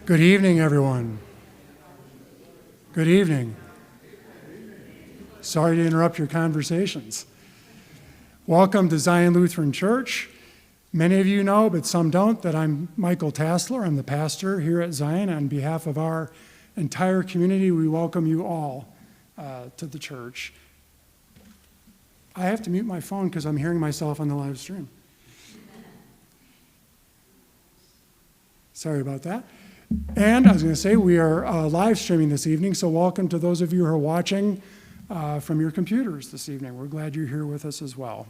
Good evening, everyone. Good evening. Sorry to interrupt your conversations. Welcome to Zion Lutheran Church. Many of you know, but some don't, that I'm Michael Tassler. I'm the pastor here at Zion. On behalf of our entire community, we welcome you all to the church. I have to mute my phone because I'm hearing myself on the live stream. Sorry about that. And I was going to say, we are live streaming this evening, so welcome to those of you who are watching from your computers this evening. We're glad you're here with us as well.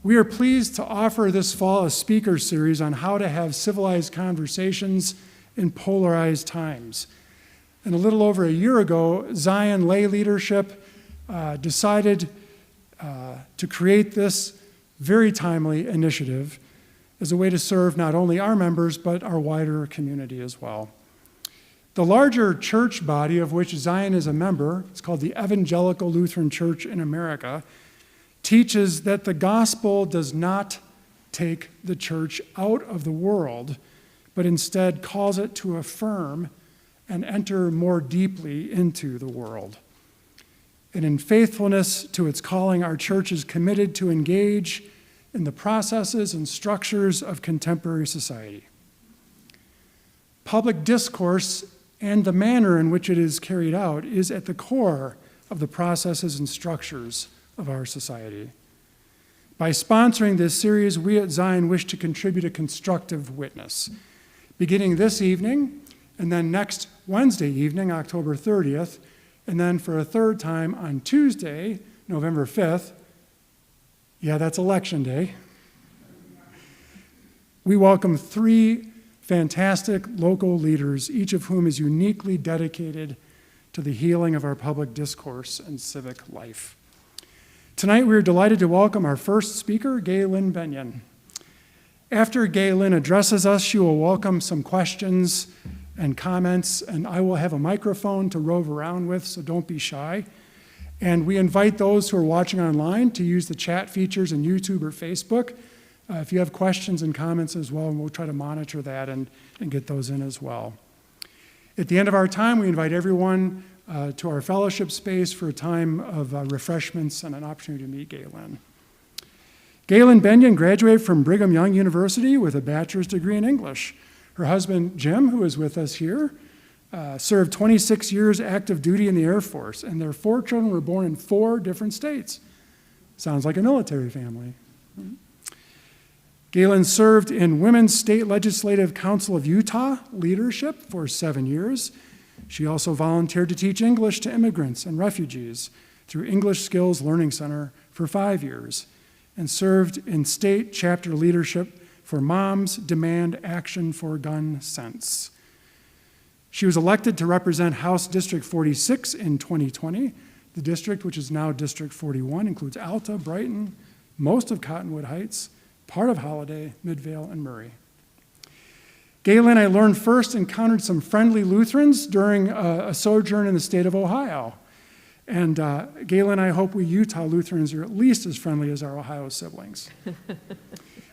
We are pleased to offer this fall a speaker series on how to have civilized conversations in polarized times. And a little over a year ago, Zion lay leadership decided to create this very timely initiative as a way to serve not only our members, but our wider community as well. The larger church body of which Zion is a member, it's called the Evangelical Lutheran Church in America, teaches that the gospel does not take the church out of the world, but instead calls it to affirm and enter more deeply into the world. And in faithfulness to its calling, our church is committed to engage in the processes and structures of contemporary society. Public discourse and the manner in which it is carried out is at the core of the processes and structures of our society. By sponsoring this series, we at Zion wish to contribute a constructive witness. Beginning this evening, and then next Wednesday evening, October 30th, and then for a third time on Tuesday, November 5th, yeah, that's Election Day. We welcome three fantastic local leaders, each of whom is uniquely dedicated to the healing of our public discourse and civic life. Tonight, we are delighted to welcome our first speaker, Gay Lynn Bennion. After Gay Lynn addresses us, she will welcome some questions and comments, and I will have a microphone to rove around with, so don't be shy. And we invite those who are watching online to use the chat features in YouTube or Facebook. If you have questions and comments as well, and we'll try to monitor that and get those in as well. At the end of our time, we invite everyone to our fellowship space for a time of refreshments and an opportunity to meet Gay Lynn. Gay Lynn Bennion graduated from Brigham Young University with a bachelor's degree in English. Her husband, Jim, who is with us here, served 26 years active duty in the Air Force, and their 4 children were born in 4 different states. Sounds like a military family. Gay Lynn served in Women's State Legislative Council of Utah leadership for 7 years. She also volunteered to teach English to immigrants and refugees through English Skills Learning Center for 5 years, and served in state chapter leadership for Moms Demand Action for Gun Sense. She was elected to represent House District 46 in 2020. The district, which is now District 41, includes Alta, Brighton, most of Cottonwood Heights, part of Holiday, Midvale, and Murray. Gay Lynn, I learned first, encountered some friendly Lutherans during a sojourn in the state of Ohio. And Gay Lynn, I hope we Utah Lutherans are at least as friendly as our Ohio siblings.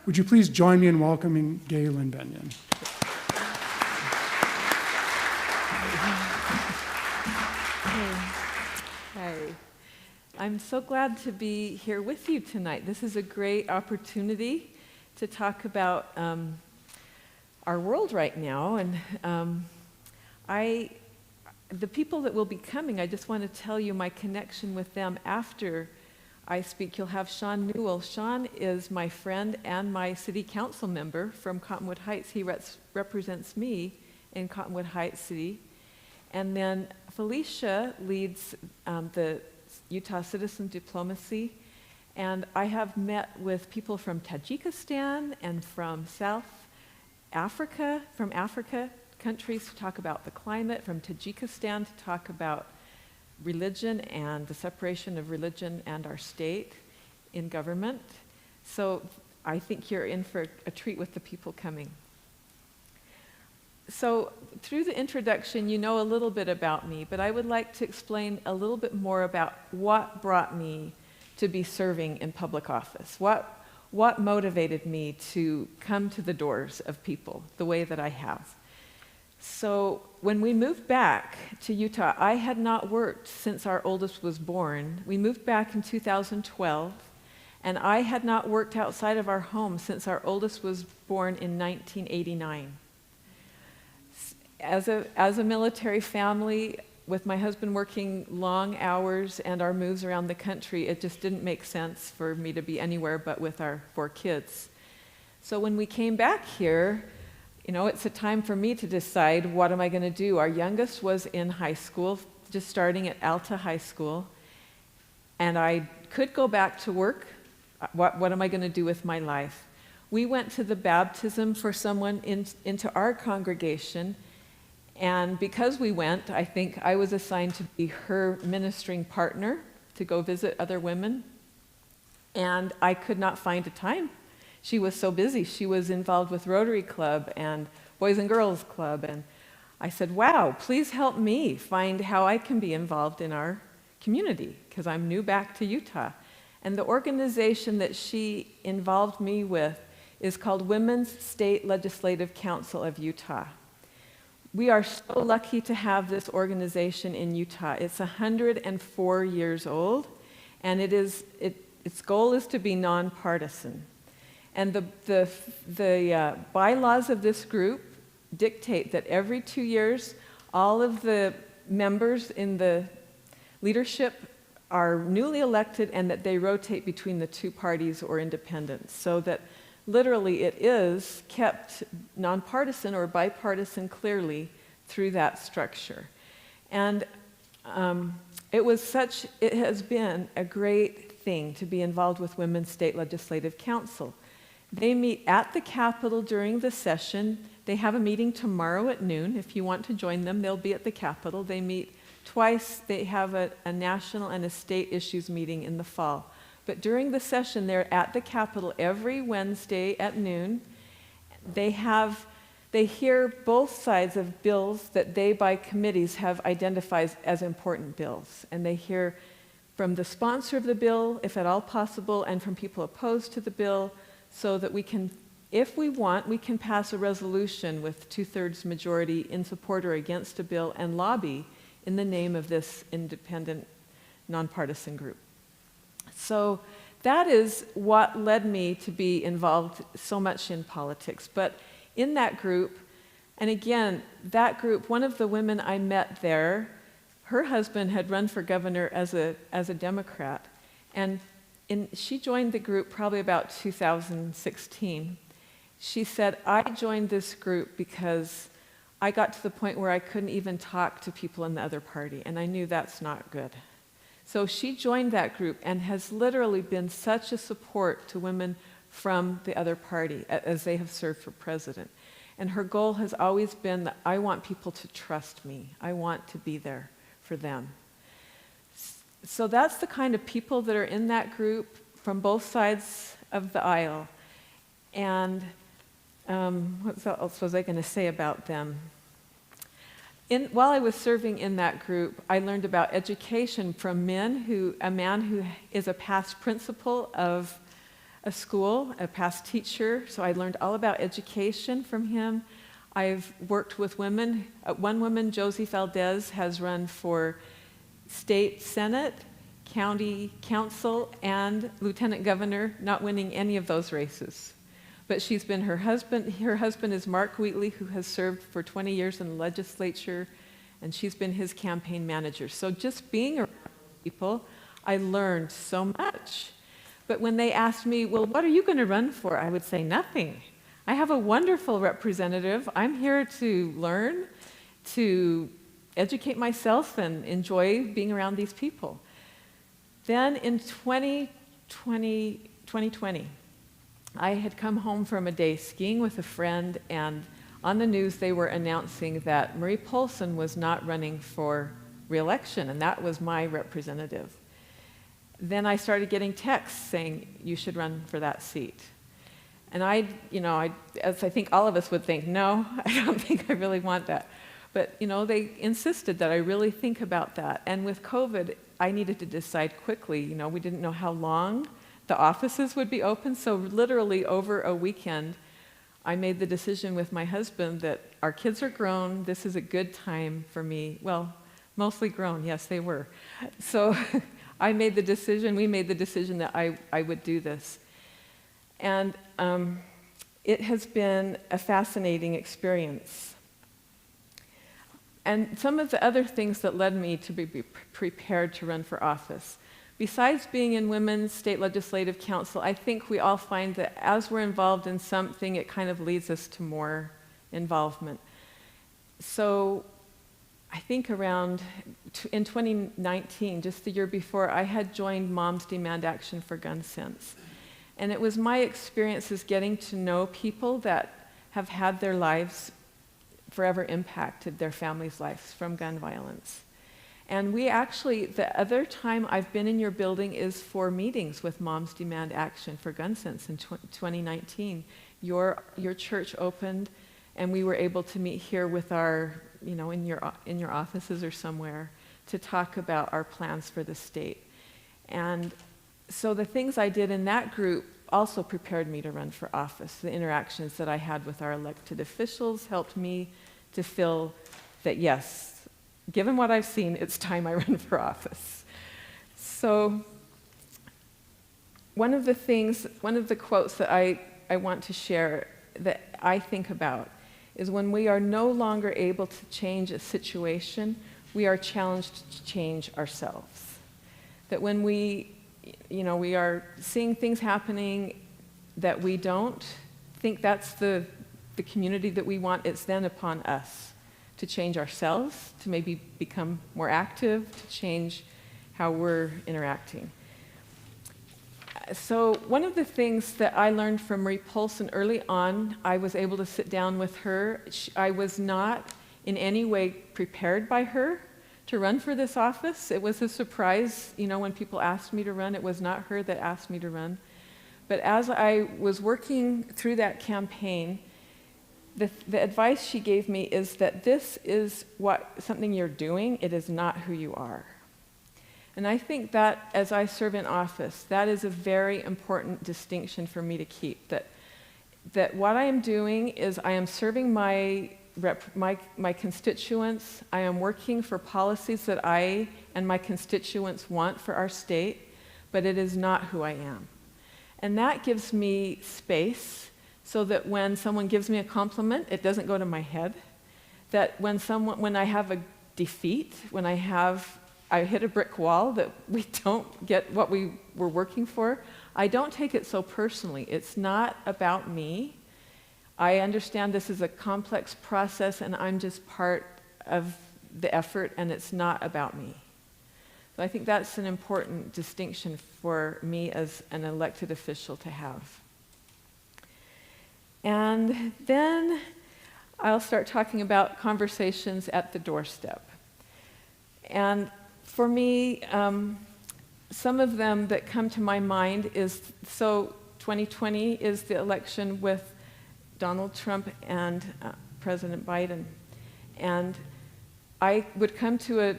Would you please join me in welcoming Gay Lynn Bennion? Hi. I'm so glad to be here with you tonight. This is a great opportunity to talk about our world right now. And the people that will be coming, I just want to tell you my connection with them after I speak. You'll have Sean Newell. Sean is my friend and my city council member from Cottonwood Heights. He represents me in Cottonwood Heights City. And then Felicia leads the Utah Citizen Diplomacy. And I have met with people from Tajikistan and from South Africa, countries to talk about the climate, from Tajikistan to talk about religion and the separation of religion and our state in government. So I think you're in for a treat with the people coming. So through the introduction, you know a little bit about me, but I would like to explain a little bit more about what brought me to be serving in public office. What motivated me to come to the doors of people the way that I have. So when we moved back to Utah, I had not worked since our oldest was born. We moved back in 2012, and I had not worked outside of our home since our oldest was born in 1989. As a military family, with my husband working long hours and our moves around the country, it just didn't make sense for me to be anywhere but with our 4 kids. So when we came back here, it's a time for me to decide, what am I going to do? Our youngest was in high school, just starting at Alta High School, and I could go back to work. What am I going to do with my life? We went to the baptism for someone into our congregation, and because we went, I think I was assigned to be her ministering partner to go visit other women, and I could not find a time. She was so busy. She was involved with Rotary Club and Boys and Girls Club, and I said, wow, please help me find how I can be involved in our community, because I'm new back to Utah. And the organization that she involved me with is called Women's State Legislative Council of Utah. We are so lucky to have this organization in Utah. It's 104 years old, and its goal is to be nonpartisan. And the bylaws of this group dictate that every 2 years, all of the members in the leadership are newly elected, and that they rotate between the 2 parties or independents, so that literally it is kept nonpartisan or bipartisan clearly through that structure. And it has been a great thing to be involved with Women's State Legislative Council. They meet at the Capitol during the session. They have a meeting tomorrow at noon. If you want to join them, they'll be at the Capitol. They meet twice. They have a national and a state issues meeting in the fall. But during the session, they're at the Capitol every Wednesday at noon. They hear both sides of bills that they, by committees, have identified as important bills. And they hear from the sponsor of the bill, if at all possible, and from people opposed to the bill, so that we can, if we want, we can pass a resolution with 2/3 majority in support or against a bill and lobby in the name of this independent, nonpartisan group. So that is what led me to be involved so much in politics. But in that group, and again, that group, one of the women I met there, her husband had run for governor as a Democrat, and she joined the group probably about 2016. She said, I joined this group because I got to the point where I couldn't even talk to people in the other party, and I knew that's not good. So she joined that group and has literally been such a support to women from the other party as they have served for president. And her goal has always been that I want people to trust me. I want to be there for them. So that's the kind of people that are in that group from both sides of the aisle. And what else was I going to say about them? While I was serving in that group, I learned about education from a man who is a past principal of a school, a past teacher. So I learned all about education from him. I've worked with women. One woman, Josie Valdez, has run for state senate, county council, and lieutenant governor, not winning any of those races. But she's been her husband is Mark Wheatley, who has served for 20 years in the legislature, and she's been his campaign manager. So just being around people, I learned so much. But when they asked me, well, what are you going to run for? I would say nothing. I have a wonderful representative. I'm here to learn, to educate myself, and enjoy being around these people. Then in 2020, I had come home from a day skiing with a friend, and on the news they were announcing that Marie Polson was not running for re-election, and that was my representative. Then I started getting texts saying, you should run for that seat. And as I think all of us would think, no, I don't think I really want that. But, they insisted that I really think about that. And with COVID, I needed to decide quickly. We didn't know how long the offices would be open, so literally over a weekend, I made the decision with my husband that our kids are grown, this is a good time for me. Well, mostly grown, yes, they were. So we made the decision that I would do this. And it has been a fascinating experience. And some of the other things that led me to be prepared to run for office. Besides being in Women's State Legislative Council, I think we all find that as we're involved in something, it kind of leads us to more involvement. So I think around in 2019, just the year before, I had joined Moms Demand Action for Gun Sense. And it was my experiences getting to know people that have had their lives forever impacted, their families' lives from gun violence. And we actually, the other time I've been in your building is for meetings with Moms Demand Action for Gun Sense in 2019. Your church opened, and we were able to meet here with our, in your offices or somewhere to talk about our plans for the state. And so the things I did in that group also prepared me to run for office. The interactions that I had with our elected officials helped me to feel that, yes, given what I've seen, it's time I run for office. So one of the quotes that I want to share that I think about is when we are no longer able to change a situation, we are challenged to change ourselves. That when we are seeing things happening that we don't think that's the community that we want, it's then upon us to change ourselves, to maybe become more active, to change how we're interacting. So one of the things that I learned from Marie Polson early on, I was able to sit down with her. I was not in any way prepared by her to run for this office. It was a surprise, when people asked me to run, it was not her that asked me to run. But as I was working through that campaign, the advice she gave me is that this is something you're doing, it is not who you are. And I think that as I serve in office, that is a very important distinction for me to keep, that what I am doing is I am serving my constituents, I am working for policies that I and my constituents want for our state, but it is not who I am. And that gives me space so that when someone gives me a compliment, it doesn't go to my head. That when I have a defeat, when I hit a brick wall, that we don't get what we were working for, I don't take it so personally. It's not about me. I understand this is a complex process and I'm just part of the effort and it's not about me. So I think that's an important distinction for me as an elected official to have. And then I'll start talking about conversations at the doorstep. And for me, some of them that come to my mind is, 2020 is the election with Donald Trump and President Biden. And I would come to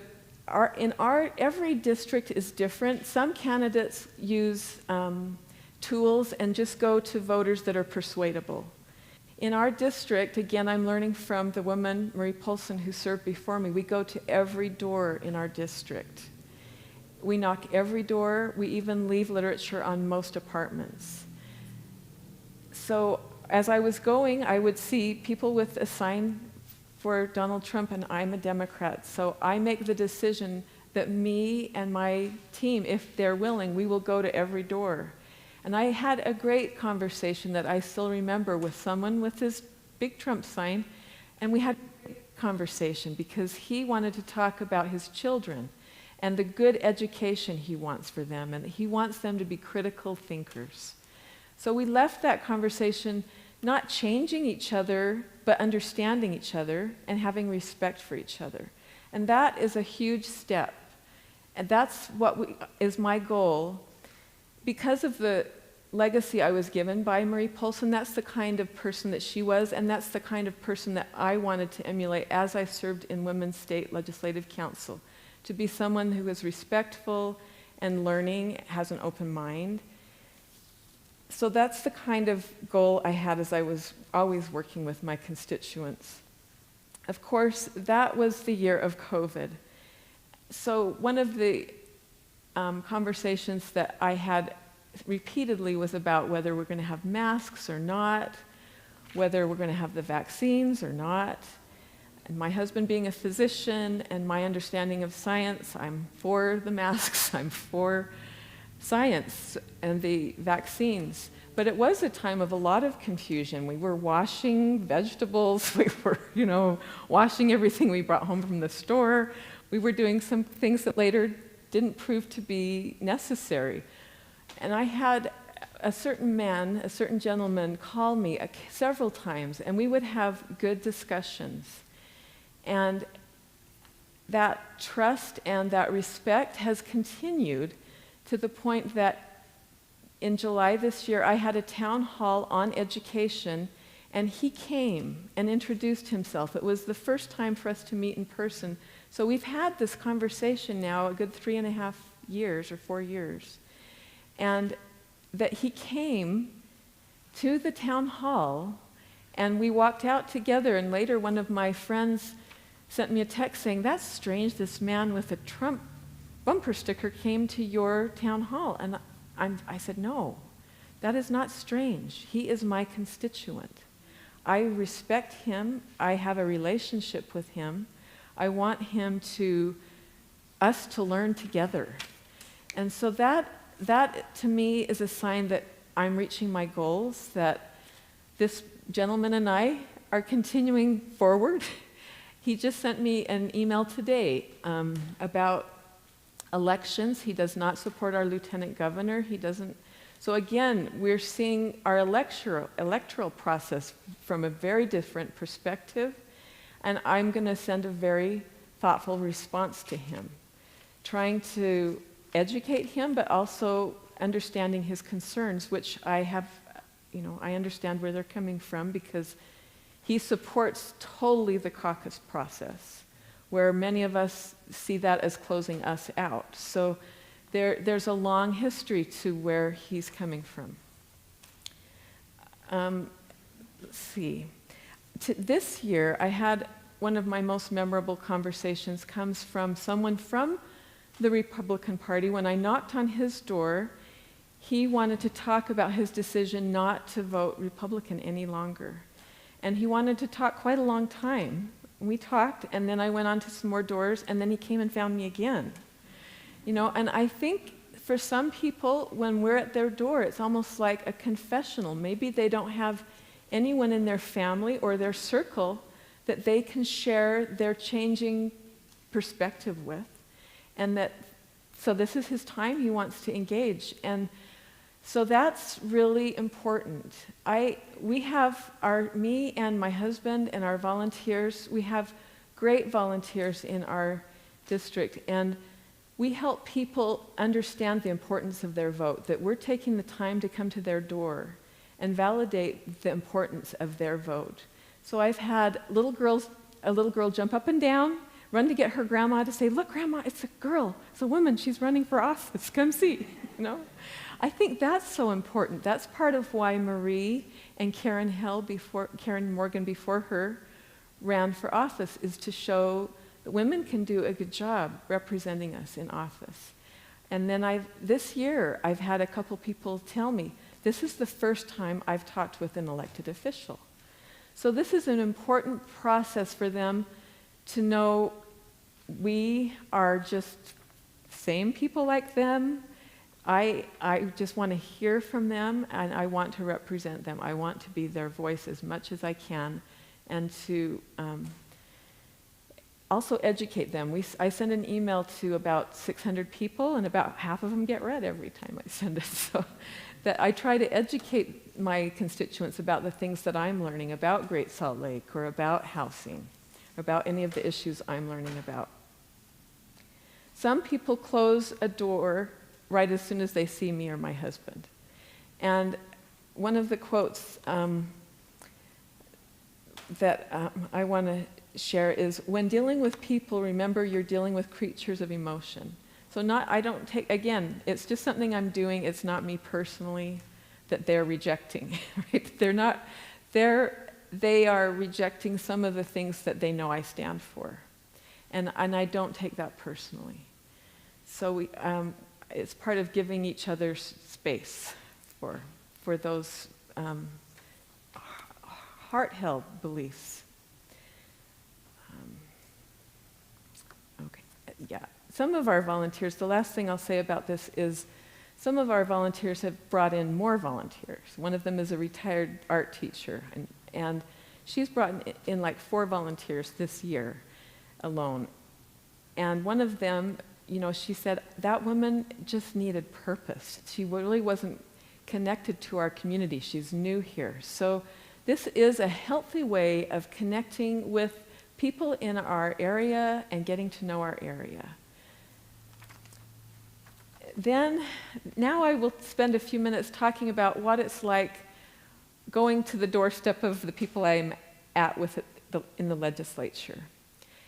every district is different. Some candidates use tools and just go to voters that are persuadable. In our district, again, I'm learning from the woman, Marie Polson, who served before me, we go to every door in our district. We knock every door. We even leave literature on most apartments. So as I was going, I would see people with a sign for Donald Trump, and I'm a Democrat. So I make the decision that me and my team, if they're willing, we will go to every door. And I had a great conversation that I still remember with someone with his big Trump sign, and we had a conversation because he wanted to talk about his children and the good education he wants for them, and he wants them to be critical thinkers. So we left that conversation not changing each other, but understanding each other and having respect for each other. And that is a huge step. And that's is my goal. Because of the legacy I was given by Marie Polson, that's the kind of person that she was, and that's the kind of person that I wanted to emulate as I served in Women's State Legislative Council, to be someone who is respectful and learning, has an open mind. So that's the kind of goal I had as I was always working with my constituents. Of course, that was the year of COVID. So one of the conversations that I had repeatedly was about whether we're going to have masks or not, whether we're going to have the vaccines or not. And my husband being a physician and my understanding of science, I'm for the masks, I'm for science and the vaccines. But it was a time of a lot of confusion. We were washing vegetables, we were, washing everything we brought home from the store. We were doing some things that later didn't prove to be necessary. And I had a certain gentleman call me several times, and we would have good discussions. And that trust and that respect has continued to the point that in July this year, I had a town hall on education, and he came and introduced himself. It was the first time for us to meet in person. So we've had this conversation now a good 3.5 years or 4 years. And that he came to the town hall, and we walked out together, and later one of my friends sent me a text saying, "That's strange, this man with a Trump bumper sticker came to your town hall." And I said, "No, that is not strange. He is my constituent. I respect him. I have a relationship with him. I want us to learn together." And so that to me is a sign that I'm reaching my goals, that this gentleman and I are continuing forward. He just sent me an email today about elections. He does not support our lieutenant governor. He doesn't. So again, we're seeing our electoral process from a very different perspective, and I'm going to send a very thoughtful response to him, trying to educate him, but also understanding his concerns, which I understand where they're coming from, because he supports totally the caucus process, where many of us see that as closing us out. So there's a long history to where he's coming from. Let's see. This year, I had one of my most memorable conversations comes from someone from the Republican Party. When I knocked on his door, he wanted to talk about his decision not to vote Republican any longer. And he wanted to talk quite a long time. We talked, and then I went on to some more doors, and then he came and found me again. And I think for some people, when we're at their door, it's almost like a confessional. Maybe they don't have anyone in their family or their circle that they can share their changing perspective with. And so this is his time, he wants to engage. And so that's really important. Me and my husband and our volunteers, we have great volunteers in our district, and we help people understand the importance of their vote, that we're taking the time to come to their door and validate the importance of their vote. So I've had a little girl jump up and down, run to get her grandma to say, "Look, Grandma, it's a girl, it's a woman, she's running for office, come see," I think that's so important. That's part of why Marie and Karen Morgan before her ran for office, is to show that women can do a good job representing us in office. And then this year, I've had a couple people tell me, this is the first time I've talked with an elected official. So this is an important process for them to know we are just same people like them. I just want to hear from them, and I want to represent them. I want to be their voice as much as I can, and to also educate them. I send an email to about 600 people, and about half of them get read every time I send it. So that I try to educate my constituents about the things that I'm learning about Great Salt Lake, or about housing, or about any of the issues I'm learning about. Some people close a door right as soon as they see me or my husband. And one of the quotes that I want to share is, "When dealing with people, remember you're dealing with creatures of emotion." So again, it's just something I'm doing. It's not me personally. that they're rejecting, right? They are rejecting some of the things that they know I stand for. And I don't take that personally. So it's part of giving each other space for those heart-held beliefs. Okay, yeah. Some of our volunteers, the last thing I'll say about this is some of our volunteers have brought in more volunteers. One of them is a retired art teacher, and she's brought in like 4 volunteers this year alone. And one of them, she said that woman just needed purpose. She really wasn't connected to our community. She's new here. So this is a healthy way of connecting with people in our area and getting to know our area. Then, now I will spend a few minutes talking about what it's like going to the doorstep of the people I'm at with in the legislature.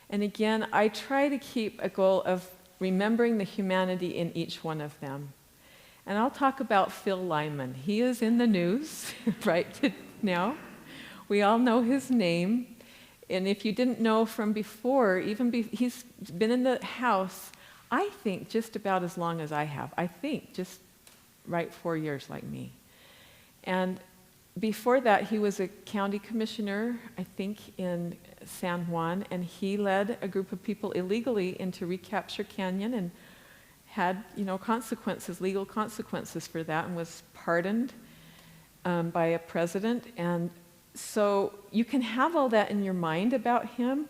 And again, I try to keep a goal of remembering the humanity in each one of them. And I'll talk about Phil Lyman. He is in the news right now. We all know his name. And if you didn't know from before, he's been in the House, I think, just about as long as I have. I think just right 4 years like me. And before that, he was a county commissioner, I think, in San Juan, and he led a group of people illegally into Recapture Canyon and had, consequences, legal consequences for that, and was pardoned by a president. And so you can have all that in your mind about him,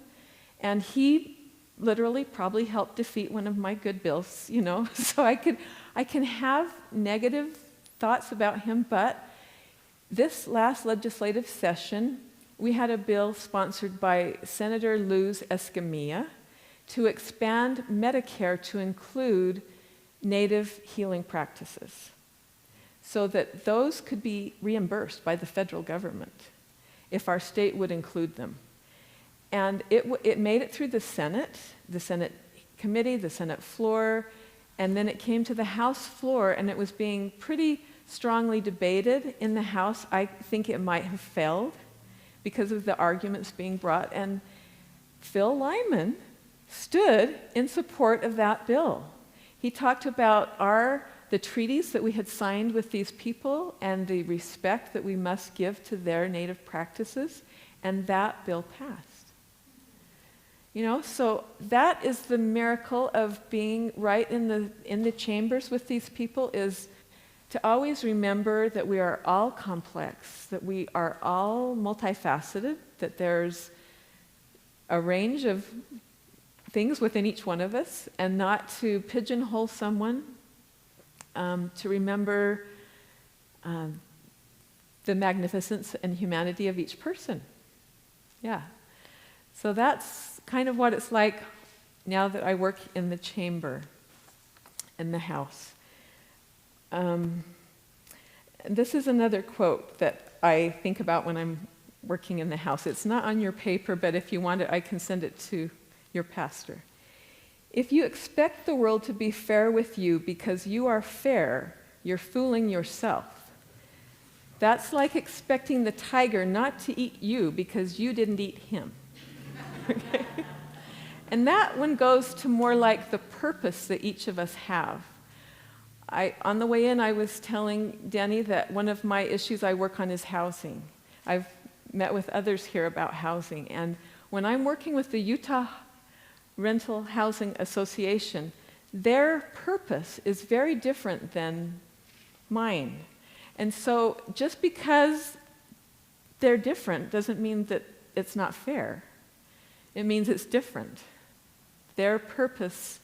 and he literally probably helped defeat one of my good bills, So I can have negative thoughts about him, but this last legislative session, we had a bill sponsored by Senator Luz Escamilla to expand Medicare to include native healing practices so that those could be reimbursed by the federal government if our state would include them. And it made it through the Senate committee, the Senate floor, and then it came to the House floor, and it was being pretty strongly debated in the House. I think it might have failed because of the arguments being brought, and Phil Lyman stood in support of that bill. He talked about the treaties that we had signed with these people and the respect that we must give to their native practices, and that bill passed. So that is the miracle of being right in the chambers with these people, is to always remember that we are all complex, that we are all multifaceted, that there's a range of things within each one of us, and not to pigeonhole someone, to remember the magnificence and humanity of each person. Yeah. So that's kind of what it's like now that I work in the chamber, in the House. This is another quote that I think about when I'm working in the House. It's not on your paper, but if you want it, I can send it to your pastor. If you expect the world to be fair with you because you are fair, you're fooling yourself. That's like expecting the tiger not to eat you because you didn't eat him. Okay? And that one goes to more like the purpose that each of us have. On the way in, I was telling Denny that one of my issues I work on is housing. I've met with others here about housing, and when I'm working with the Utah Rental Housing Association, their purpose is very different than mine. And so just because they're different doesn't mean that it's not fair. It means it's different. Their purpose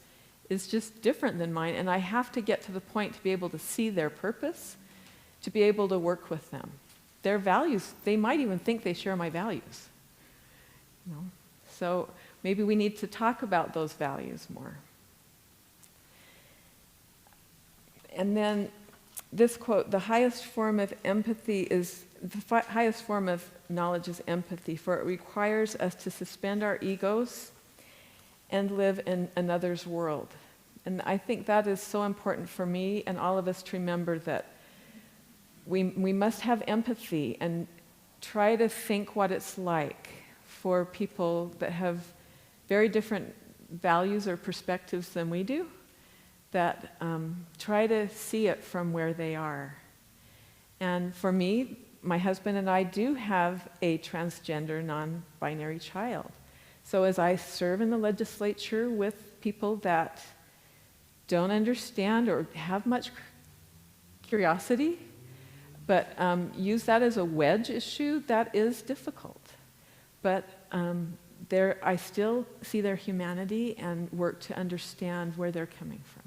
is just different than mine, and I have to get to the point to be able to see their purpose, to be able to work with them. Their values, they might even think they share my values. So maybe we need to talk about those values more. And then this quote, the highest form of knowledge is empathy, for it requires us to suspend our egos and live in another's world. And I think that is so important for me and all of us to remember, that we must have empathy and try to think what it's like for people that have very different values or perspectives than we do, that try to see it from where they are. And for me, my husband and I do have a transgender, non-binary child. So as I serve in the legislature with people that don't understand or have much curiosity, but use that as a wedge issue, that is difficult. But I still see their humanity and work to understand where they're coming from.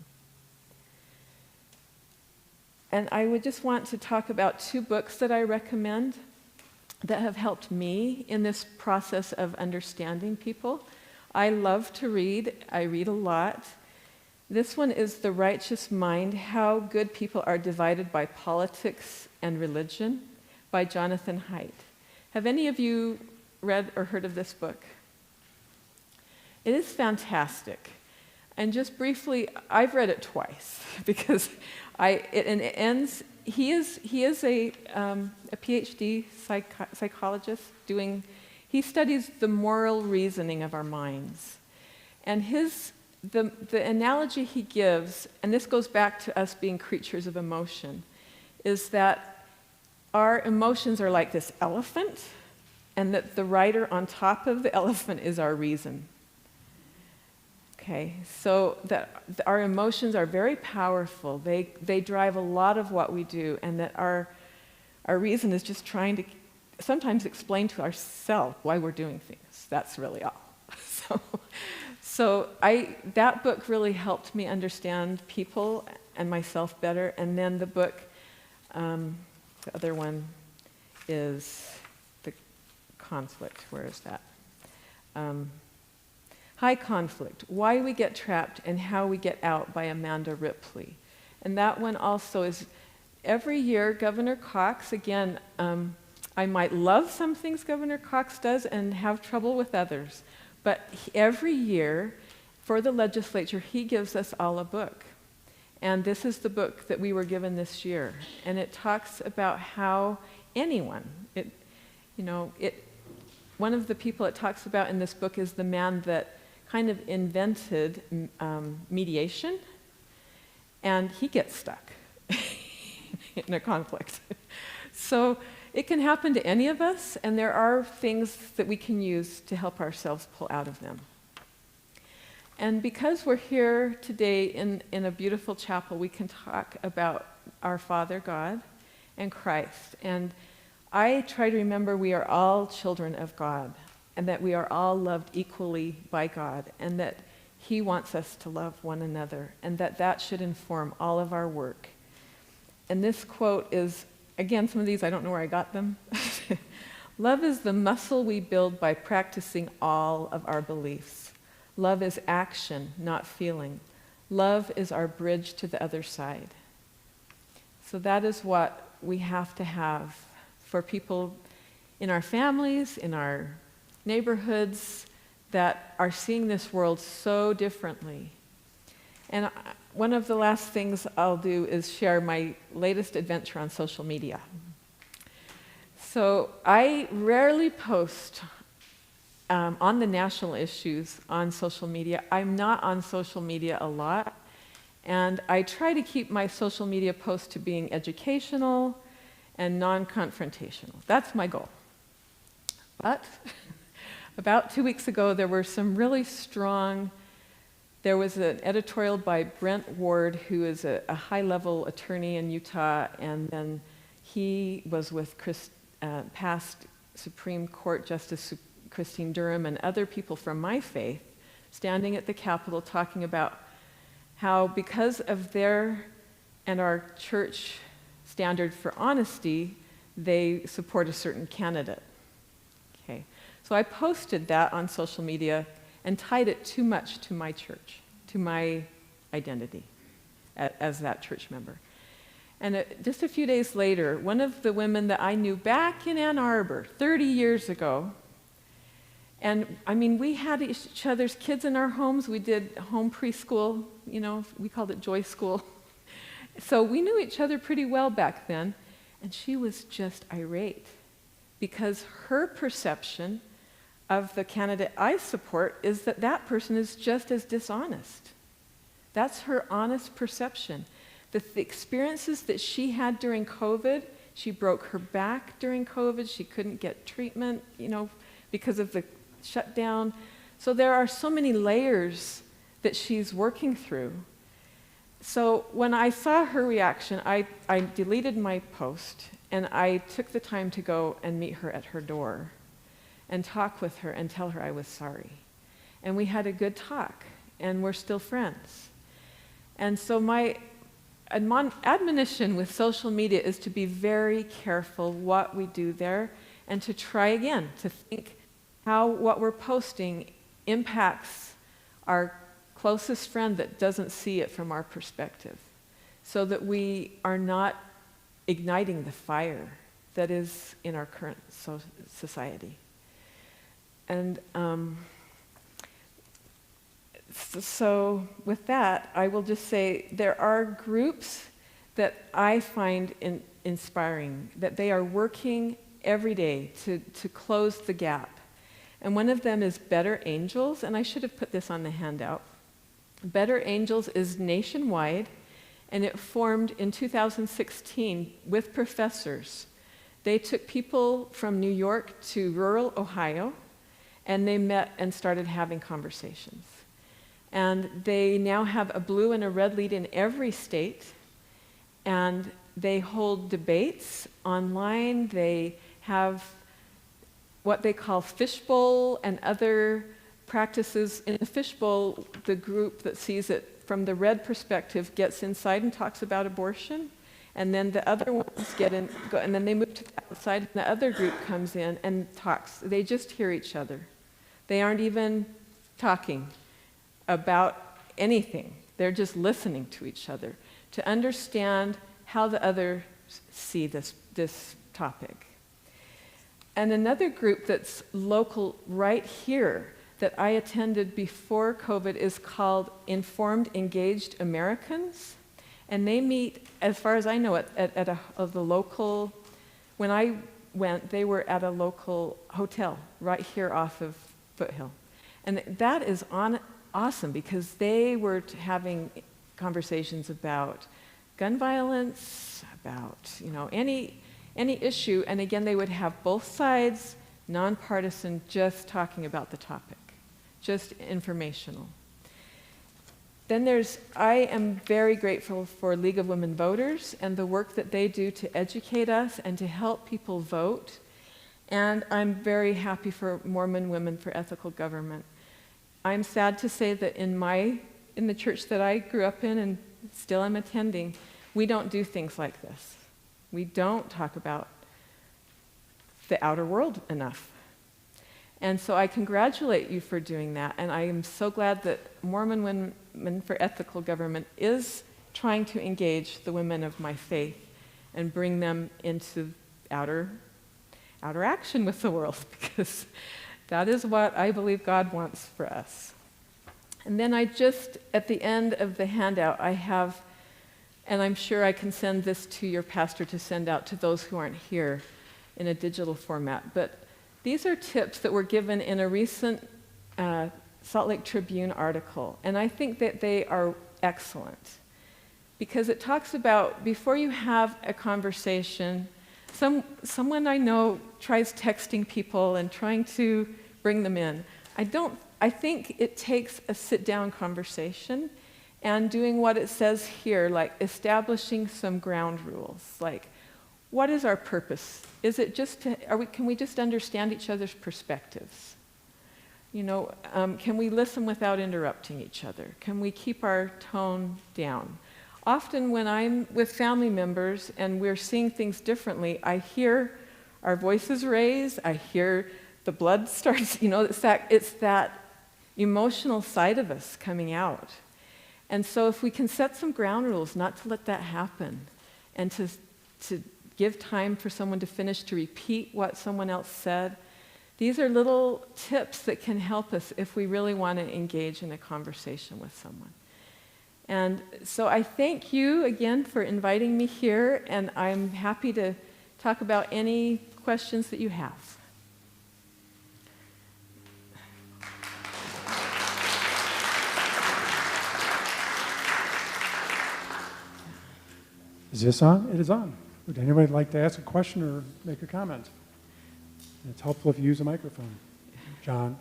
And I would just want to talk about 2 books that I recommend that have helped me in this process of understanding people. I love to read. I read a lot. This one is The Righteous Mind: How Good People Are Divided by Politics and Religion by Jonathan Haidt. Have any of you read or heard of this book? It is fantastic. And just briefly, I've read it twice because it ends. He is a PhD psychologist he studies the moral reasoning of our minds, and the analogy he gives, and this goes back to us being creatures of emotion, is that our emotions are like this elephant, and that the rider on top of the elephant is our reason. Okay, so that our emotions are very powerful. They drive a lot of what we do, and that our reason is just trying to sometimes explain to ourselves why we're doing things. That's really all. So that book really helped me understand people and myself better. And then the book, the other one is The Conflict. Where is that? High Conflict: Why We Get Trapped and How We Get Out by Amanda Ripley. And that one also is, every year Governor Cox, again, I might love some things Governor Cox does and have trouble with others, but every year for the legislature he gives us all a book. And this is the book that we were given this year. And it talks about how anyone, one of the people it talks about in this book is the man that kind of invented mediation, and he gets stuck in a conflict. So it can happen to any of us, and there are things that we can use to help ourselves pull out of them. And because we're here today in a beautiful chapel, we can talk about our Father God and Christ. And I try to remember we are all children of God, and that we are all loved equally by God, and that He wants us to love one another, and that should inform all of our work. And this quote is, again, some of these I don't know where I got them. Love is the muscle we build by practicing all of our beliefs. Love is action, not feeling. Love is our bridge to the other side. So that is what we have to have for people in our families, in our neighborhoods, that are seeing this world so differently. And one of the last things I'll do is share my latest adventure on social media. So I rarely post on the national issues on social media. I'm not on social media a lot, and I try to keep my social media posts to being educational and non-confrontational. That's my goal. But about 2 weeks ago, there were some really strong. There was an editorial by Brent Ward, who is a high-level attorney in Utah, and then he was with past Supreme Court Justice Christine Durham and other people from my faith, standing at the Capitol talking about how, because of their and our church standard for honesty, they support a certain candidate. Okay, so I posted that on social media and tied it too much to my church, to my identity as that church member. And just a few days later, one of the women that I knew back in Ann Arbor 30 years ago, and I mean, we had each other's kids in our homes. We did home preschool, we called it Joy School. So we knew each other pretty well back then. And she was just irate because her perception of the candidate I support is that that person is just as dishonest. That's her honest perception. The experiences that she had during COVID, she broke her back during COVID, she couldn't get treatment, because of the shutdown. So there are so many layers that she's working through. So when I saw her reaction, I deleted my post, and I took the time to go and meet her at her door and talk with her and tell her I was sorry. And we had a good talk, and we're still friends. And so my admonition with social media is to be very careful what we do there and to try again, to think how what we're posting impacts our closest friend that doesn't see it from our perspective, so that we are not igniting the fire that is in our current society. And so with that, I will just say there are groups that I find inspiring, that they are working every day to close the gap. And one of them is Better Angels, and I should have put this on the handout. Better Angels is nationwide, and it formed in 2016 with professors. They took people from New York to rural Ohio, and they met and started having conversations. And they now have a blue and a red lead in every state, and they hold debates online. They have what they call fishbowl and other practices. In the fishbowl, the group that sees it from the red perspective gets inside and talks about abortion, and then the other ones get in, and then they move to the outside, and the other group comes in and talks. They just hear each other. They aren't even talking about anything. They're just listening to each other to understand how the others see this topic. And another group that's local right here that I attended before COVID is called Informed Engaged Americans. And they meet, as far as I know, at the local, when I went, they were at a local hotel right here off of Foothill. And that is awesome because they were having conversations about gun violence, about any issue, and again they would have both sides, nonpartisan, just talking about the topic, just informational. Then I am very grateful for League of Women Voters and the work that they do to educate us and to help people vote. And I'm very happy for Mormon Women for Ethical Government. I'm sad to say that in the church that I grew up in and still am attending, we don't do things like this. We don't talk about the outer world enough. And so I congratulate you for doing that, and I am so glad that Mormon Women for Ethical Government is trying to engage the women of my faith and bring them into outer action with the world, because that is what I believe God wants for us. And then at the end of the handout, I have, and I'm sure I can send this to your pastor to send out to those who aren't here in a digital format, but these are tips that were given in a recent Salt Lake Tribune article, and I think that they are excellent because it talks about before you have a conversation, someone I know tries texting people and trying to bring them in. I think it takes a sit-down conversation and doing what it says here, like establishing some ground rules, like what is our purpose? Is it just can we just understand each other's perspectives? Can we listen without interrupting each other? Can we keep our tone down? Often when I'm with family members and we're seeing things differently, I hear our voices raise, I hear the blood starts, it's that emotional side of us coming out. And so if we can set some ground rules not to let that happen and to give time for someone to finish, to repeat what someone else said, these are little tips that can help us if we really want to engage in a conversation with someone. And so I thank you again for inviting me here, and I'm happy to talk about any questions that you have. Is this on? It is on. Would anybody like to ask a question or make a comment? It's helpful if you use a microphone. John.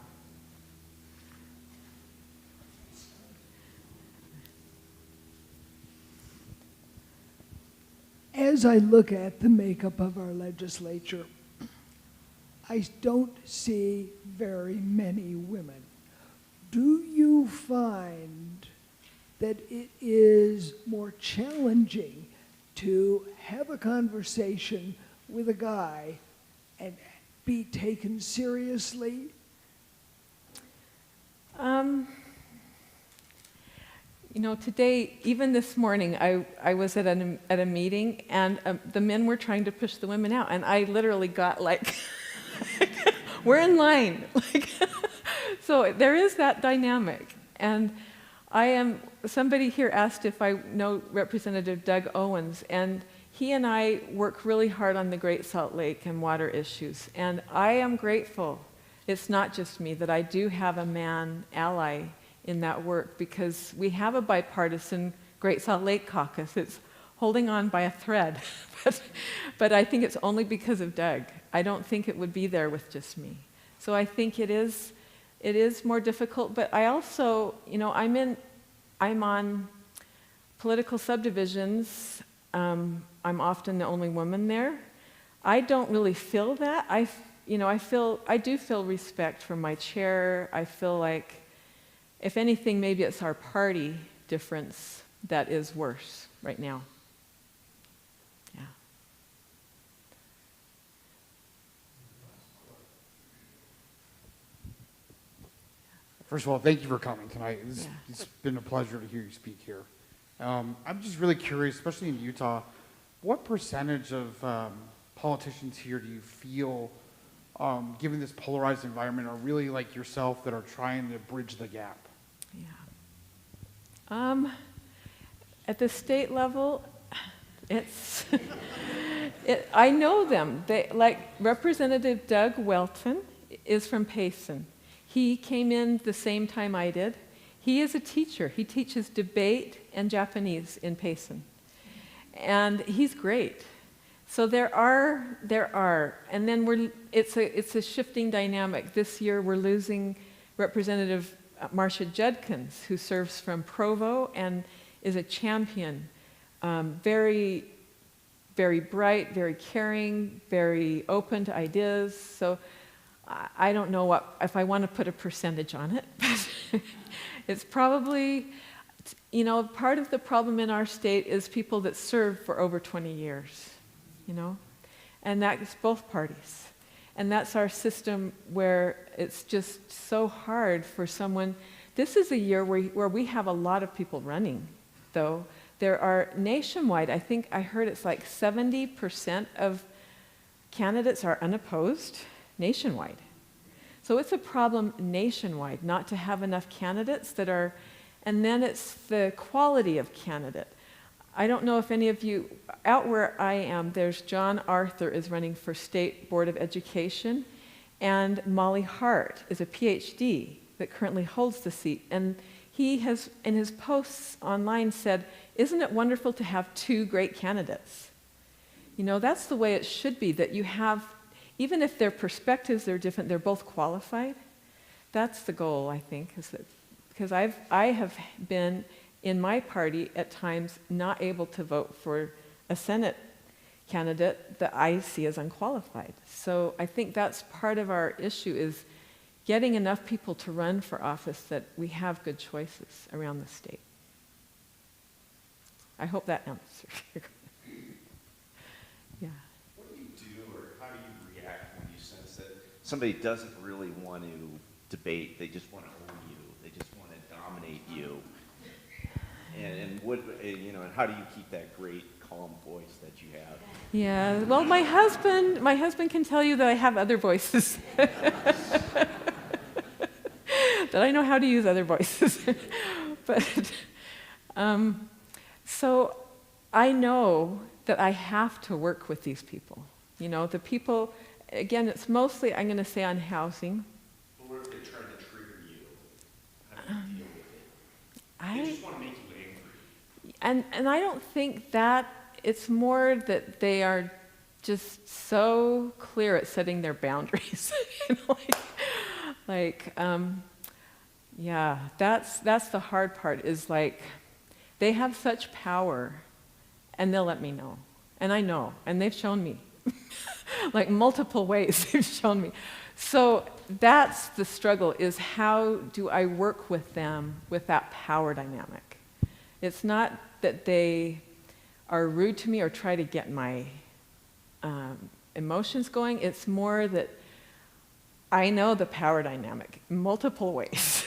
As I look at the makeup of our legislature, I don't see very many women. Do you find that it is more challenging to have a conversation with a guy and be taken seriously? Today, even this morning, I was at a meeting, and the men were trying to push the women out, and I literally got like, we're in line. So there is that dynamic. And somebody here asked if I know Representative Doug Owens, and he and I work really hard on the Great Salt Lake and water issues. And I am grateful, it's not just me, that I do have a man ally in that work, because we have a bipartisan Great Salt Lake caucus. It's holding on by a thread. But I think it's only because of Doug. I don't think it would be there with just me. So I think it is more difficult, but I also, I'm on political subdivisions. I'm often the only woman there. I don't really feel that. I do feel respect from my chair. I feel like, if anything, maybe it's our party difference that is worse right now. Yeah. First of all, thank you for coming tonight. It's been a pleasure to hear you speak here. I'm just really curious, especially in Utah, what percentage of politicians here do you feel, given this polarized environment, are really like yourself that are trying to bridge the gap? Yeah. At the state level, it's I know them. Like Representative Doug Welton is from Payson. He came in the same time I did. He is a teacher. He teaches debate and Japanese in Payson. And he's great. So there are, and then it's a shifting dynamic. This year we're losing Representative Marcia Judkins, who serves from Provo and is a champion. Very, very bright, very caring, very open to ideas. So I don't know if I want to put a percentage on it. It's probably, part of the problem in our state is people that served for over 20 years, and that's both parties. And that's our system where it's just so hard for someone. This is a year where we have a lot of people running, though. There are nationwide, I think I heard it's like 70% of candidates are unopposed nationwide. So it's a problem nationwide not to have enough candidates that are, and then it's the quality of candidate. I don't know if any of you, out where I am, there's John Arthur is running for State Board of Education, and Molly Hart is a PhD that currently holds the seat. And he has, in his posts online, said, isn't it wonderful to have two great candidates? That's the way it should be, that you have, even if their perspectives are different, they're both qualified. That's the goal, I think, is that, because I have been in my party at times not able to vote for a Senate candidate that I see as unqualified. So I think that's part of our issue, is getting enough people to run for office that we have good choices around the state. I hope that answers your question. Yeah. What do you do, or how do you react when you sense that somebody doesn't really want to debate, they just want to own you, they just want to dominate you? And how do you keep that great, calm voice that you have? Yeah, well, my husband can tell you that I have other voices. That I know how to use other voices. But, so I know that I have to work with these people. You know, the people, again, it's mostly, I'm going to say, on housing. But what if they try to trigger you? How do you deal with it? They just want to make you angry. And I don't think that, it's more that they are just so clear at setting their boundaries. You know, yeah, that's the hard part, is like, they have such power, and they'll let me know. And I know, and they've shown me. Like multiple ways they've shown me. So that's the struggle, is how do I work with them with that power dynamic? It's not that they are rude to me or try to get my emotions going. It's more that I know the power dynamic multiple ways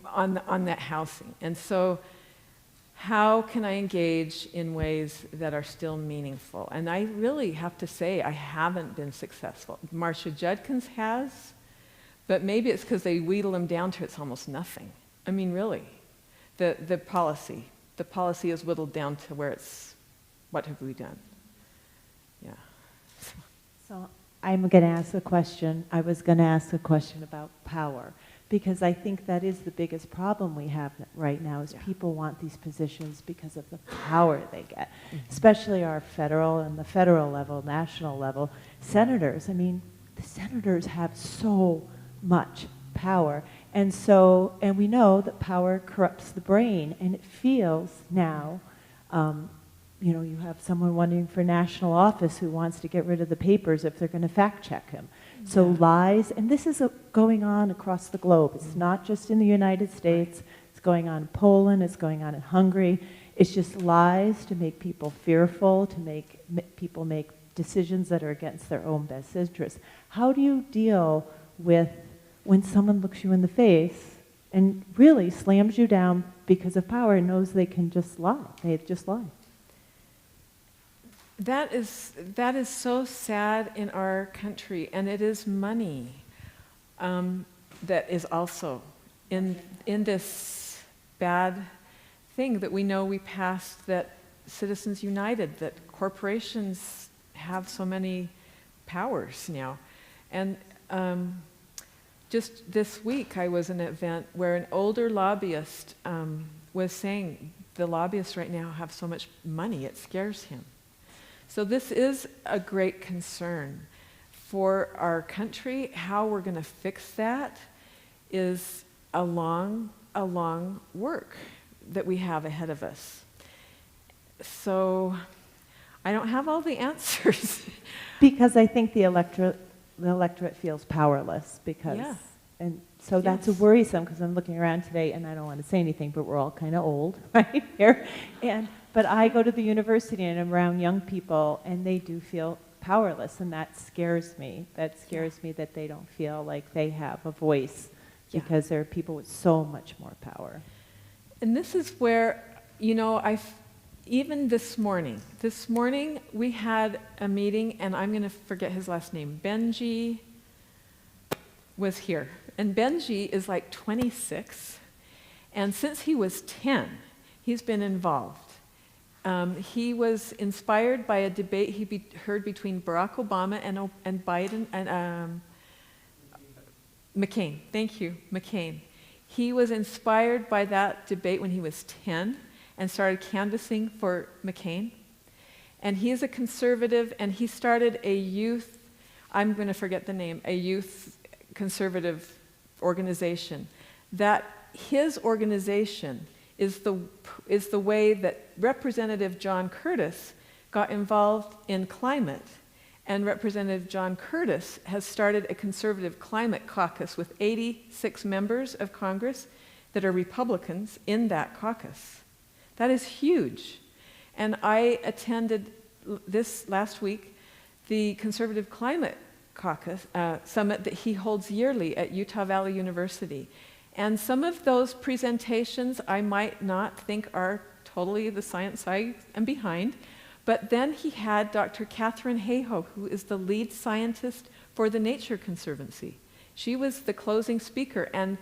on that housing. And so how can I engage in ways that are still meaningful? And I really have to say I haven't been successful. Marcia Judkins has, but maybe it's because they wheedle them down to it's almost nothing. I mean, really. The policy is whittled down to where it's, what have we done? Yeah. So I'm going to ask a question. I was going to ask a question about power, because I think that is the biggest problem we have right now, is people want these positions because of the power they get, especially our federal and the federal level, national level senators. I mean, the senators have so much power. And we know that power corrupts the brain, and it feels now, you know, you have someone running for national office who wants to get rid of the papers if they're going to fact check him. So lies, and this is going on across the globe. It's not just in the United States. It's going on in Poland. It's going on in Hungary. It's just lies to make people fearful, to make people make decisions that are against their own best interests. How do you deal with when someone looks you in the face and really slams you down because of power and knows they can just lie? They just lie. That is so sad in our country, and it is money that is also in this bad thing that we know we passed, that Citizens United, that corporations have so many powers now. And just this week I was in an event where an older lobbyist was saying the lobbyists right now have so much money, it scares him. So this is a great concern for our country. How we're going to fix that is a long work that we have ahead of us. So I don't have all the answers. Because I think the electorate feels powerless, because, and so that's worrisome, because I'm looking around today, and I don't want to say anything, but we're all kind of old right here. But I go to the university and I'm around young people, and they do feel powerless, and that scares me. That scares me that they don't feel like they have a voice, because there are people with so much more power. And this is where, you know, even this morning we had a meeting, and I'm going to forget his last name. Benji was here. And Benji is like 26. And since he was 10, he's been involved. He was inspired by a debate he heard between Barack Obama and Biden and McCain. Thank you, McCain. He was inspired by that debate when he was 10 and started canvassing for McCain. And he is a conservative, and he started a youth, I'm going to forget the name, a youth conservative organization. That his organization is the way that Representative John Curtis got involved in climate. And Representative John Curtis has started a conservative climate caucus with 86 members of Congress that are Republicans in that caucus. That is huge. And I attended this last week the Conservative Climate Caucus Summit that he holds yearly at Utah Valley University. And some of those presentations I might not think are totally the science I am behind, but then he had Dr. Catherine Hayhoe, who is the lead scientist for the Nature Conservancy. She was the closing speaker, and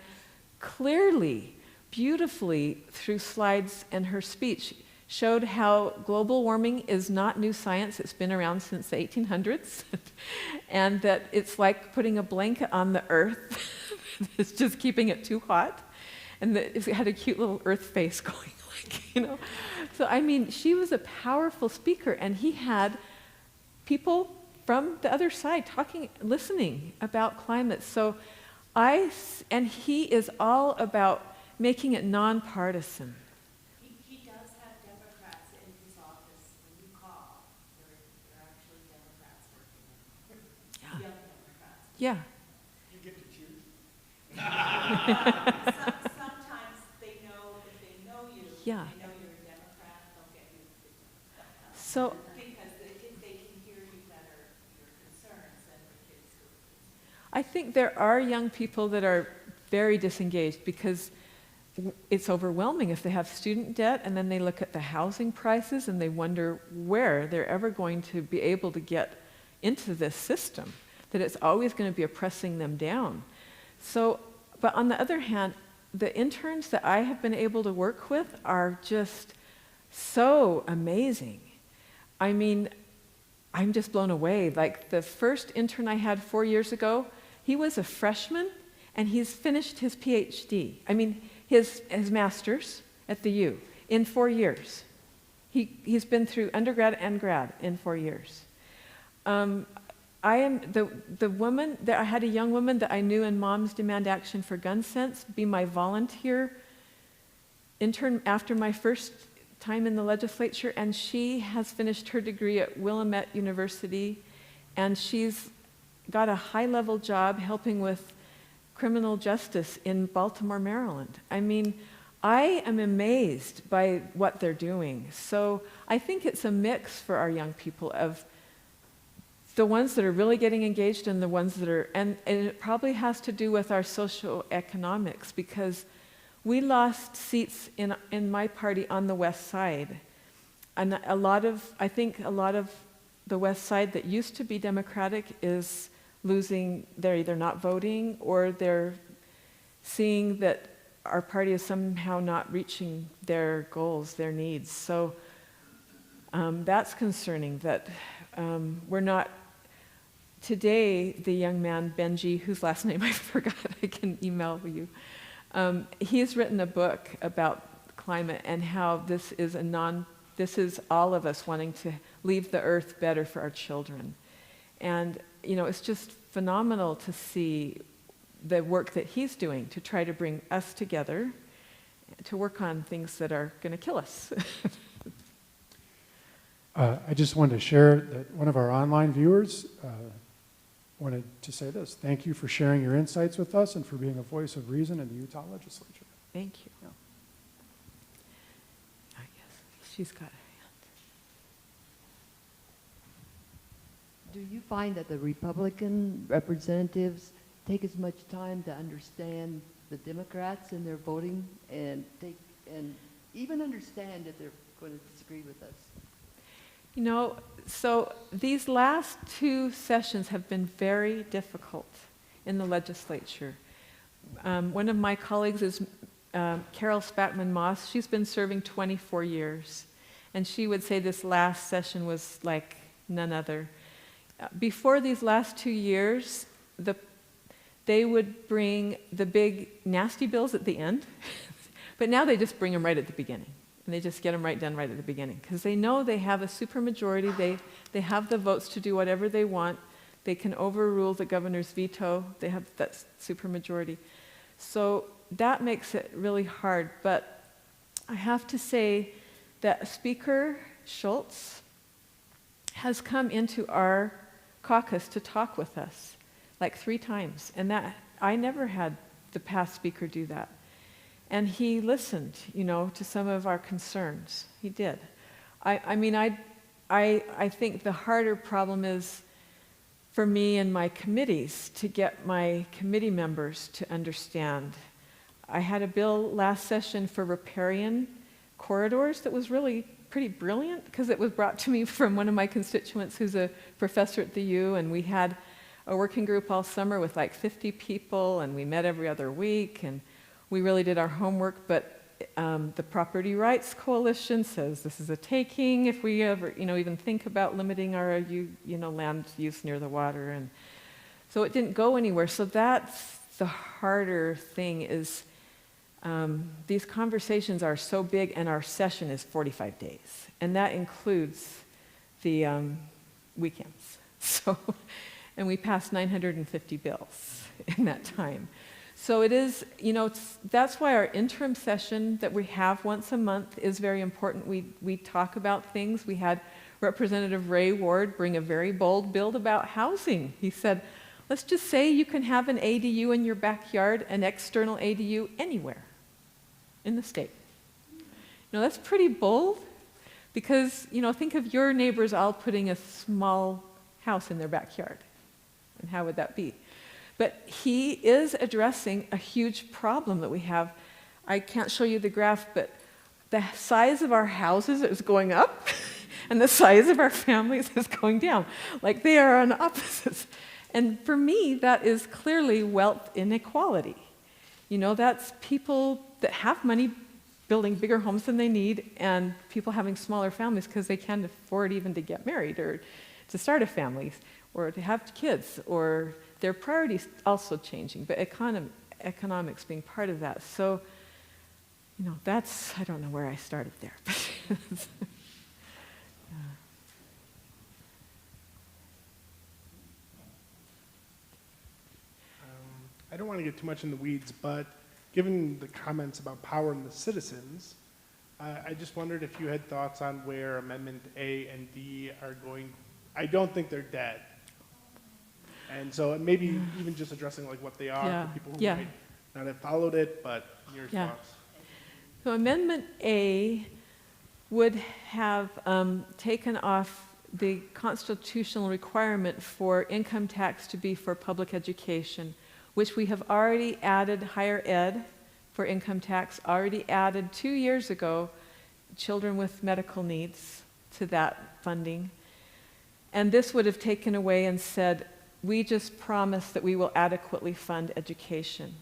clearly, beautifully, through slides and her speech, showed how global warming is not new science. It's been around since the 1800s. And that it's like putting a blanket on the earth. It's just keeping it too hot. And that it had a cute little earth face going, like, you know. So, I mean, she was a powerful speaker, and he had people from the other side talking, listening about climate. So and he is all about making it nonpartisan. He does have Democrats in his office. When you call, there are actually Democrats working. Yeah. Young Democrats. Yeah. You get to choose. Sometimes they know, if they know you, Yeah. they know you're a Democrat, they'll get you. So, Because if they can hear you better, your concerns, than the kids who are. I think there are young people that are very disengaged because it's overwhelming if they have student debt and then they look at the housing prices and they wonder where they're ever going to be able to get into this system, that it's always going to be oppressing them down. So, but on the other hand, the interns that I have been able to work with are just so amazing. I mean, I'm just blown away. Like the first intern I had 4 years ago, he was a freshman and he's finished his PhD. I mean, his master's at the U in 4 years. He's been through undergrad and grad in 4 years. I am the woman that I had a young woman that I knew in Moms Demand Action for Gun Sense be my volunteer intern after my first time in the legislature, and she has finished her degree at Willamette University, and she's got a high-level job helping with criminal justice in Baltimore, Maryland. I mean, I am amazed by what they're doing. So I think it's a mix for our young people of the ones that are really getting engaged and the ones that are, and it probably has to do with our socioeconomics, because we lost seats in my party on the West Side. And I think a lot of the West Side that used to be Democratic is losing, they're either not voting or they're seeing that our party is somehow not reaching their goals, their needs. So that's concerning that we're not. Today, the young man, Benji, whose last name I forgot, I can email you, he's written a book about climate and how this is all of us wanting to leave the earth better for our children. And, you know, it's just phenomenal to see the work that he's doing to try to bring us together to work on things that are going to kill us. I just wanted to share that one of our online viewers wanted to say this. Thank you for sharing your insights with us and for being a voice of reason in the Utah legislature. Thank you. Yeah. I guess she's got a hand. Do you find that the Republican representatives take as much time to understand the Democrats in their voting and even understand that they're going to disagree with us? You know, so these last 2 sessions have been very difficult in the legislature. One of my colleagues is Carol Spackman-Moss. She's been serving 24 years. And she would say this last session was like none other. Before these last 2 years, they would bring the big nasty bills at the end. But now they just bring them right at the beginning. And they just get them done right at the beginning. Because they know they have a supermajority. They have the votes to do whatever they want. They can overrule the governor's veto. They have that supermajority. So that makes it really hard. But I have to say that Speaker Schultz has come into our caucus to talk with us like 3 times. And that I never had the past speaker do that. And he listened, you know, to some of our concerns. He did. I mean, I think the harder problem is for me and my committees to get my committee members to understand. I had a bill last session for riparian corridors that was really pretty brilliant because it was brought to me from one of my constituents who's a professor at the U, and we had a working group all summer with like 50 people, and we met every other week, and we really did our homework, but the Property Rights Coalition says this is a taking if we ever, even think about limiting our, land use near the water. And so it didn't go anywhere. So that's the harder thing is these conversations are so big and our session is 45 days. And that includes the weekends. So, and we passed 950 bills in that time. So it is, that's why our interim session that we have once a month is very important. We talk about things. We had Representative Ray Ward bring a very bold bill about housing. He said, let's just say you can have an ADU in your backyard, an external ADU anywhere in the state. That's pretty bold because, think of your neighbors all putting a small house in their backyard. And how would that be? But he is addressing a huge problem that we have. I can't show you the graph, but the size of our houses is going up, and the size of our families is going down. Like they are on opposites. And for me, that is clearly wealth inequality. That's people that have money building bigger homes than they need, and people having smaller families because they can't afford even to get married or to start a family or to have kids, or their priorities also changing, but economics being part of that. So, I don't know where I started there. I don't want to get too much in the weeds, but given the comments about power and the citizens, I just wondered if you had thoughts on where Amendment A and D are going. I don't think they're dead. And so maybe even just addressing like what they are for people who might not have followed it, but your thoughts. So Amendment A would have taken off the constitutional requirement for income tax to be for public education, which we have already added higher ed for income tax, already added 2 years ago children with medical needs to that funding. And this would have taken away and said, we just promise that we will adequately fund education.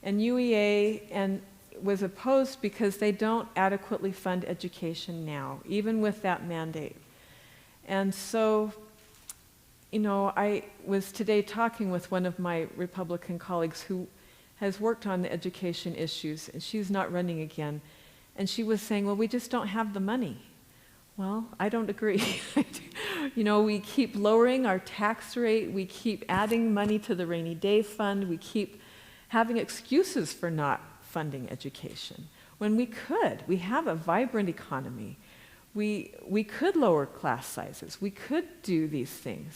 And UEA was opposed because they don't adequately fund education now, even with that mandate. And so, I was today talking with one of my Republican colleagues who has worked on the education issues, and she's not running again. And she was saying, well, we just don't have the money. Well, I don't agree. We keep lowering our tax rate, we keep adding money to the rainy day fund, we keep having excuses for not funding education. When we have a vibrant economy. We could lower class sizes, we could do these things.